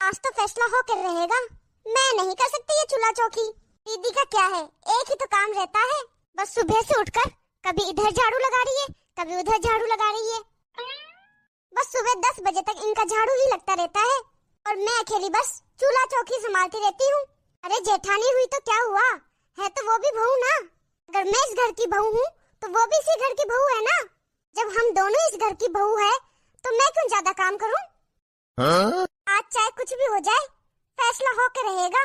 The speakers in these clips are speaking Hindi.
आज तो फैसला होकर रहेगा। मैं नहीं कर सकती ये चूल्हा चौकी। दीदी का क्या है, एक ही तो काम रहता है, बस सुबह से उठकर कभी इधर झाड़ू लगा रही है, कभी उधर झाड़ू लगा रही है। बस सुबह 10 बजे तक इनका झाड़ू ही लगता रहता है और मैं अकेली बस चूल्हा चौकी संभालती रहती हूँ। अरे जेठानी हुई तो क्या हुआ, है तो वो भी बहू ना। अगर मैं इस घर की बहू हूँ तो वो भी इसी घर की बहू है ना। जब हम दोनों इस घर की बहू है तो मैं क्यों ज्यादा काम करूँ? आज चाहे कुछ भी हो जाए, फैसला होकर रहेगा।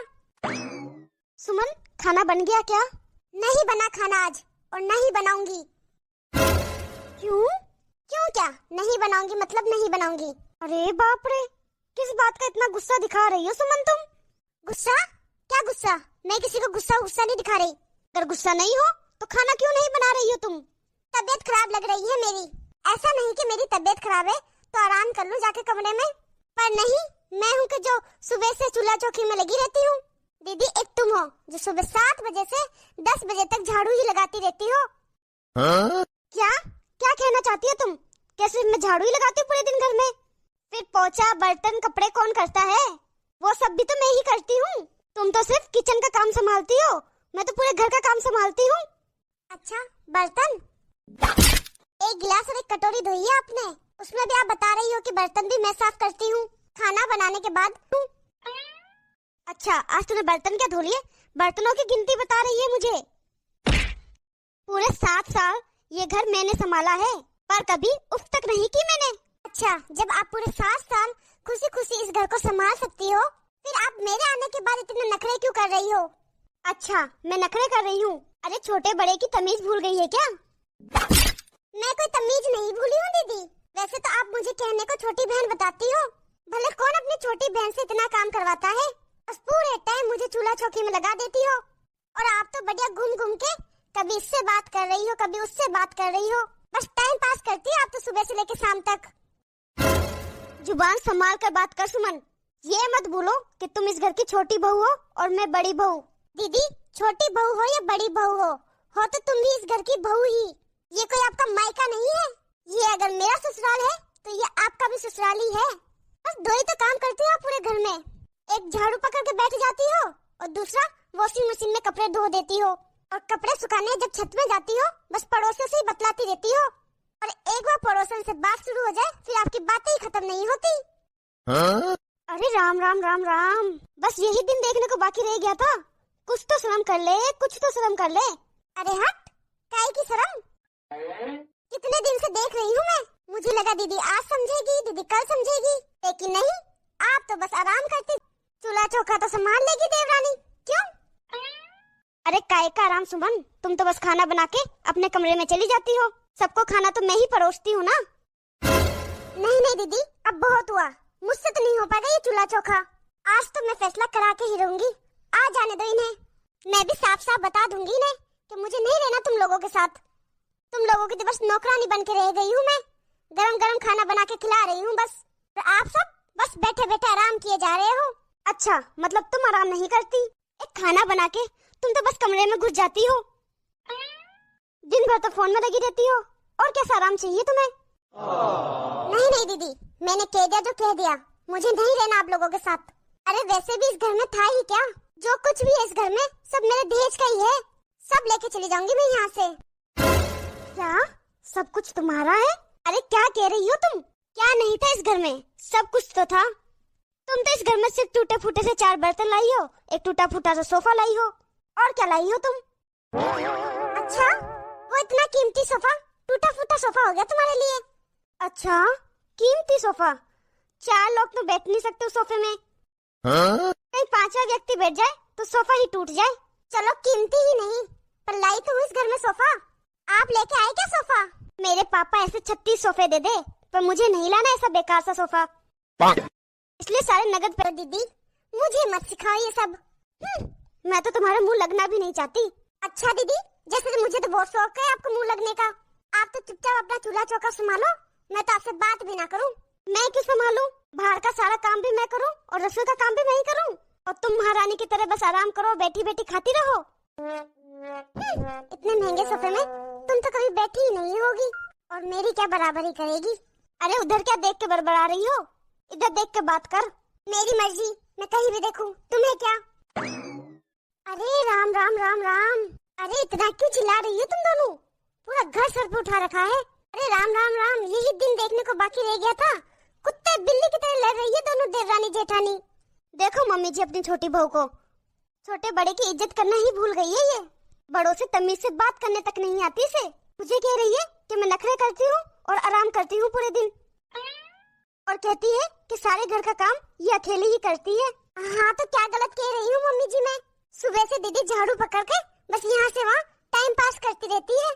सुमन, खाना बन गया क्या? नहीं बना खाना आज, और नहीं बनाऊंगी। क्यों? क्यों क्या नहीं बनाऊंगी मतलब नहीं बनाऊंगी? अरे बाप रे, किस बात का इतना गुस्सा दिखा रही हो सुमन तुम? गुस्सा? क्या गुस्सा? मैं किसी को गुस्सा नहीं दिखा रही। अगर गुस्सा नहीं हो तो खाना क्यों नहीं बना रही हो तुम? तबीयत खराब लग रही है मेरी। ऐसा नहीं कि मेरी तबीयत खराब है तो आराम कर लूं जाके कमरे में, पर नहीं, मैं हूँ कि जो सुबह से चूल्हा चौकी में लगी रहती हूँ। दीदी एक तुम हो जो सुबह 7 बजे से 10 बजे तक झाड़ू ही लगाती रहती हो। क्या क्या कहना चाहती हो तुम? कैसे मैं झाड़ू ही लगाती हूँ पूरे दिन घर में? फिर पोछा बर्तन कपड़े कौन करता है? वो सब भी तो मैं ही करती हूँ। तुम तो सिर्फ किचन का काम संभालती हो, मैं तो पूरे घर का काम संभालती हूँ। अच्छा, बर्तन? एक गिलास और एक कटोरी धोई है आपने, उसमें भी आप बता रही हो कि बर्तन भी मैं साफ करती हूँ खाना बनाने के बाद। अच्छा, आज तूने बर्तन क्या धो लिए? बर्तनों की गिनती बता रही है मुझे। पूरे 7 साल ये घर मैंने संभाला है, पर कभी उफ तक नहीं की मैंने। अच्छा, जब आप पूरे 7 साल खुशी खुशी इस घर को संभाल सकती हो, फिर आप मेरे आने के बाद इतने नखरे क्यों कर रही हो? अच्छा, मैं नखरे कर रही हूँ? अरे छोटे बड़े की तमीज भूल गई है क्या? मैं कोई तमीज नहीं भूली हूँ दीदी। वैसे तो आप मुझे कहने को छोटी बहन बताती हो, भले कौन अपनी छोटी बहन से इतना काम करवाता है। बस पूरे टाइम मुझे चूल्हा चौकी में लगा देती हो, और आप तो बढ़िया घूम घूम के कभी इससे बात कर रही हो, कभी उससे बात कर रही हो। बस टाइम पास करती है आप तो सुबह से लेकर शाम तक। जुबान संभाल कर बात कर सुमन। ये मत भूलो कि तुम इस घर की छोटी बहू हो और मैं बड़ी बहू। दीदी, छोटी बहू हो या बड़ी बहू हो तो तुम भी इस घर की बहू ही। ये कोई आपका मायका नहीं है। ये अगर मेरा ससुराल है तो ये आपका भी ससुराल ही है। बस 2 ही तो काम करती हो पूरे घर में। एक झाड़ू पकड़ के बैठ जाती हो और दूसरा वॉशिंग मशीन में कपड़े धो देती हो, और कपड़े सुखाने जब छत में जाती हो बस पड़ोसियों से ही बतलाती रहती हो, और एक बार पड़ोसन से बात शुरू हो जाए फिर आपकी बातें ही खत्म नहीं होती। अरे राम राम राम राम, बस यही दिन देखने को बाकी रह गया था। कुछ तो शर्म कर ले, कुछ तो शर्म कर ले। अरे हट, काहे की शर्म? कितने दिन से देख रही हूँ मैं। मुझे लगा दीदी आज समझेगी, दीदी कल समझेगी, लेकिन नहीं, आप तो बस आराम करती। चूल्हा चौका तो संभाल लेगी देवरानी, क्यों? अरे काय का आराम सुमन, तुम तो बस खाना बना के अपने कमरे में चली जाती हो। सबको खाना तो मैं ही परोसती हूँ ना। नहीं नहीं दीदी, अब बहुत हुआ, मुझसे तो नहीं हो पाएगा ये चूल्हा चौका। आज तो मैं फैसला करा के ही रहूंगी। आ जाने दो इन्हें। मैं भी साफ साफ बता दूंगी इन्हें कि मुझे नहीं रहना तुम लोगों के साथ। तुम लोगों की तो बस नौकरानी बन के रह गई हूँ मैं। गरम गरम खाना बना के खिला रही हूँ बस, और आप सब बस बैठे बैठे आराम किए जा रहे हो। अच्छा, मतलब तुम आराम नहीं करती? एक खाना बना के तुम तो बस कमरे में घुस जाती हो, दिन भर तो फोन में लगी रहती हो, और कैसा आराम चाहिए तुम्हें? नहीं नहीं दीदी, मैंने कह दिया जो कह दिया, मुझे नहीं रहना आप लोगों के साथ। अरे वैसे भी इस घर में था ही क्या, जो कुछ भी है इस घर में सब मेरे दहेज का ही है। सब लेके चली जाऊंगी मैं यहाँ से। क्या सब कुछ तुम्हारा है? अरे क्या कह रही हो तुम? क्या नहीं था इस घर में? सब कुछ तो था। तुम तो इस घर में सिर्फ टूटे फूटे से 4 बर्तन लाई हो, एक टूटा फूटा सा सोफा लाई हो, और क्या लाई हो तुम? अच्छा, वो इतना कीमती सोफा टूटा फूटा सोफा हो गया तुम्हारे लिए? अच्छा, कीमती सोफा? 4 लोग तो बैठ नहीं सकते उस सोफे में। कहीं 5वां व्यक्ति बैठ जाए तो सोफा ही टूट जाए। चलो कीमती ही नहीं, पर लाई तो इस घर में सोफा। आप लेके आए क्या सोफा? मेरे पापा ऐसे 36 सोफे दे दे, पर मुझे नहीं लाना ऐसा बेकार सा सोफा, इसलिए सारे नगद पे। दीदी मुझे मत सिखाओ ये सब। मैं तो तुम्हारे मुंह लगना भी नहीं चाहती। अच्छा दीदी, जैसे मुझे तो बहुत शौक है आपको मुंह लगने का। आप तो चुपचाप अपना चूल्हा चौका संभालो, मैं तो आपसे बात भी ना करूं। मैं क्यों संभालूं? बाहर का सारा काम भी मैं करूं और रसोई का काम भी मैं ही करूं, और तुम महारानी की तरह बस आराम करो, बैठी बैठी खाती रहो। इतने महंगे सोफे में तुम तो कभी बैठी ही नहीं होगी, और मेरी क्या बराबरी करेगी? अरे उधर क्या देख के बड़बड़ा रही हो, इधर देख के बात कर। मेरी मर्जी, मैं कहीं भी देखूं, तुम्हें क्या? अरे राम राम राम राम, अरे इतना क्यों चिल्ला रही हो तुम दोनों? पूरा घर सर पे उठा रखा है। अरे राम राम राम, यही दिन देखने को बाकी रह गया था। कुत्ते बिल्ली की तरह लड़ रही है दोनों देवरानी जेठानी। देखो मम्मी जी अपनी छोटी बहू को, छोटे बड़े की इज्जत करना ही भूल गई है ये। बड़ों से तमीज से बात करने तक नहीं आती से। मुझे कह रही है कि मैं नखरे करती हूँ और आराम करती हूँ पूरे दिन, और कहती है कि सारे घर का काम ये अकेले ही करती है। हाँ तो क्या गलत कह रही हूँ मम्मी जी मैं? सुबह से दीदी झाड़ू पकड़ के बस यहाँ से वहाँ टाइम पास करती रहती है।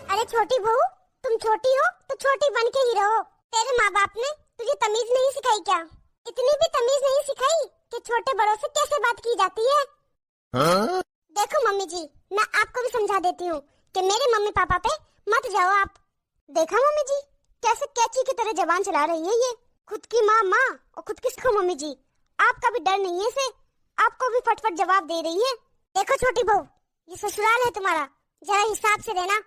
अरे छोटी बहू, तुम छोटी हो तो छोटी बन के ही रहो। तेरे माँ बाप ने तुझे तमीज नहीं सिखाई क्या? इतनी भी तमीज नहीं सिखाई कि छोटे बड़ों से कैसे बात की जाती है? हाँ? देखो मम्मी जी, मैं आपको भी समझा देती हूँ कि मेरे मम्मी पापा पे मत जाओ आप। देखा मम्मी जी कैसे कैची की तरह जबान चला रही है ये। खुद की माँ माँ और खुद किसको मम्मी जी। आपका भी डर नहीं है इसे, आपको भी फटफट जवाब दे रही है। देखो छोटी बहू, ये ससुराल है तुम्हारा, जरा हिसाब से रहना।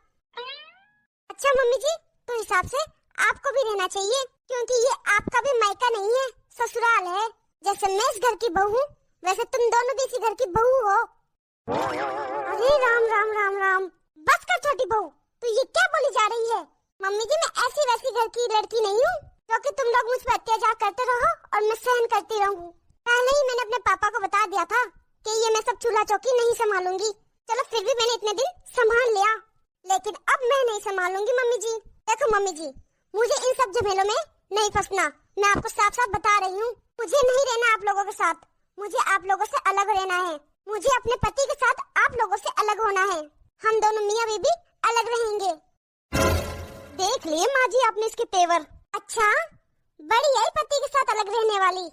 अच्छा मम्मी जी, तो हिसाब से आपको भी रहना चाहिए, क्योंकि ये आपका भी मायका नहीं है, ससुराल है। जैसे मैं इस घर की बहू हूँ, वैसे तुम दोनों भी इसी घर की बहू हो। अरे राम राम राम राम, बस कर छोटी बहू, तू ये क्या बोली जा रही है? मम्मी जी मैं ऐसी वैसी घर की लड़की नहीं हूँ जो कि तुम लोग मुझ पर अत्याचार करते रहो और मैं सहन करती रहूँ। पहले ही मैंने अपने पापा को बता दिया था कि ये मैं सब चूल्हा चौकी नहीं संभालूंगी। चलो फिर भी मैंने इतने दिन संभाल लिया, लेकिन अब मैं नहीं संभालूंगी मम्मी जी। देखो मम्मी जी, मुझे इन सब झमेलों में नहीं फंसना, मैं आपको साफ साफ बता रही हूँ। मुझे नहीं रहना आप लोगों के साथ, मुझे आप लोगों से अलग रहना है। मुझे अपने पति के साथ आप लोगों से अलग होना है। हम दोनों मियाँ बीबी अलग रहेंगे। देख लिए माँ जी आपने इसके तेवर। अच्छा बड़ी है पति के साथ अलग रहने वाली।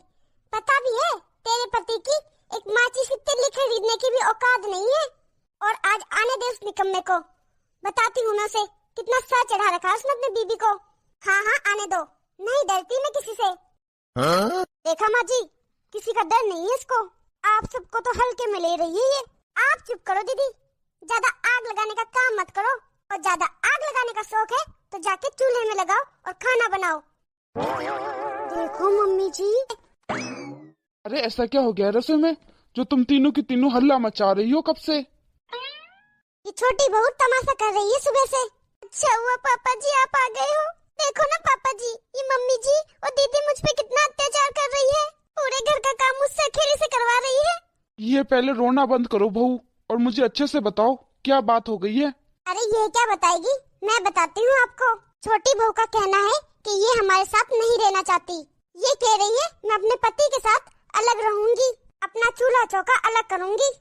पता भी है तेरे पति की एक माचिस की तिल्ली खरीदने की भी औकात नहीं है। और आज आने दे उस निकम्मे को, बताती हूँ मैं उसे कितना सर चढ़ा रखा है उसने अपने बीबी को। हाँ हाँ आने दो, नहीं डरती मैं किसी से। हाँ? देखा माँ जी, किसी का डर नहीं है इसको। आप सबको तो हल्के में ले रही है ये। आप चुप करो दीदी, ज्यादा आग लगाने का काम मत करो, और ज्यादा आग लगाने का शौक है तो जाके चूल्हे में लगाओ और खाना बनाओ। देखो मम्मी जी। अरे ऐसा क्या हो गया रसोई में जो तुम तीनों की तीनों हल्ला मचा रही हो कब से? ये छोटी बहू तमाशा कर रही है सुबह से। अच्छा हुआ पापा जी आप आ गए हो। देखो ना पापा जी, ये मम्मी जी और दीदी मुझ पे कितना अत्याचार कर रही है। पूरे घर का काम मुझसे अकेले से करवा रही है। ये पहले रोना बंद करो बहू, और मुझे अच्छे से बताओ क्या बात हो गई है। अरे ये क्या बताएगी, मैं बताती हूँ आपको। छोटी बहू का कहना है कि ये हमारे साथ नहीं रहना चाहती। ये कह रही है मैं अपने पति के साथ अलग रहूंगी, अपना चूल्हा चौका अलग करूंगी।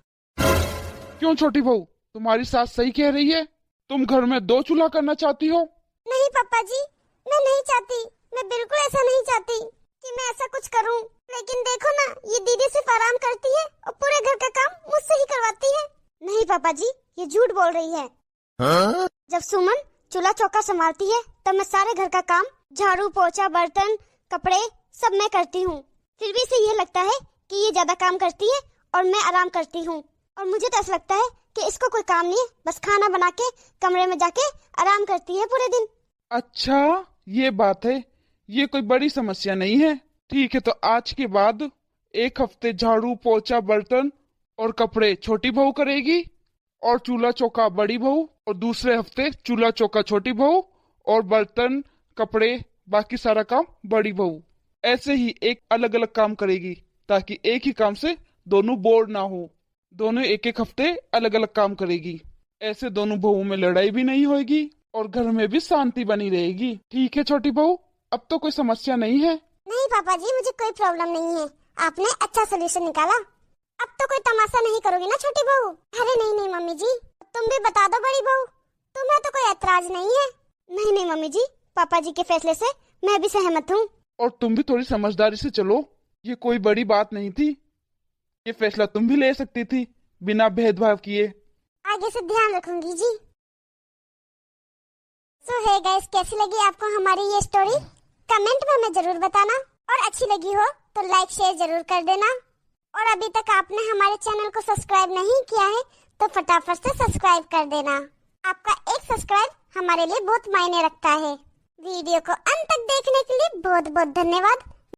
क्यों छोटी बहू, तुम्हारी सास सही कह रही है? तुम घर में 2 चूल्हा करना चाहती हो? नहीं पापा जी, मैं नहीं चाहती, मैं बिल्कुल ऐसा नहीं चाहती कि मैं ऐसा कुछ करूं। लेकिन देखो ना, ये दीदी सिर्फ आराम करती है और पूरे घर का काम मुझसे ही करवाती है। नहीं पापा जी, ये झूठ बोल रही है। हाँ? जब सुमन चूल्हा चौका संभालती है तब मैं सारे घर का काम, झाड़ू पोछा बर्तन कपड़े सब मैं करती हूँ। फिर भी इसे ये लगता है कि ये ज्यादा काम करती है और मैं आराम करती हूँ। और मुझे तो ऐसा लगता है कि इसको कोई काम नहीं है, बस खाना बना के कमरे में जाके आराम करती है पूरे दिन। अच्छा ये बात है, ये कोई बड़ी समस्या नहीं है। ठीक है, तो आज के बाद 1 हफ्ते झाड़ू पोछा बर्तन और कपड़े छोटी बहू करेगी और चूल्हा चौका बड़ी बहू, और दूसरे हफ्ते चूल्हा चौका छोटी बहू और बर्तन कपड़े बाकी सारा काम बड़ी बहू। ऐसे ही एक अलग अलग काम करेगी ताकि एक ही काम से दोनों बोर ना हो। दोनों 1-1 हफ्ते अलग अलग काम करेगी। ऐसे दोनों बहू में लड़ाई भी नहीं होगी और घर में भी शांति बनी रहेगी। ठीक है छोटी बहू, अब तो कोई समस्या नहीं है। नहीं पापा जी, मुझे कोई प्रॉब्लम नहीं है। आपने अच्छा सोल्यूशन निकाला। अब तो कोई तमाशा नहीं करोगी ना छोटी बहू? अरे नहीं नहीं मम्मी जी, तुम भी बता दो बड़ी बहू, तुम्हें तो कोई ऐतराज नहीं है? नहीं नहीं मम्मी जी, पापा जी के फैसले से मैं भी सहमत हूँ। और तुम भी थोड़ी समझदारी से चलो, ये कोई बड़ी बात नहीं थी। ये फैसला तुम भी ले सकती थी बिना भेदभाव किए। आगे से ध्यान रखूंगी जी। सो हे गाइस, कैसी लगी आपको हमारी ये स्टोरी? कमेंट में हमें जरूर बताना, और अच्छी लगी हो तो लाइक शेयर जरूर कर देना। और अभी तक आपने हमारे चैनल को सब्सक्राइब नहीं किया है तो फटाफट से सब्सक्राइब कर देना। आपका एक सब्सक्राइब हमारे लिए बहुत मायने रखता है। वीडियो को अंत तक देखने के लिए बहुत बहुत धन्यवाद।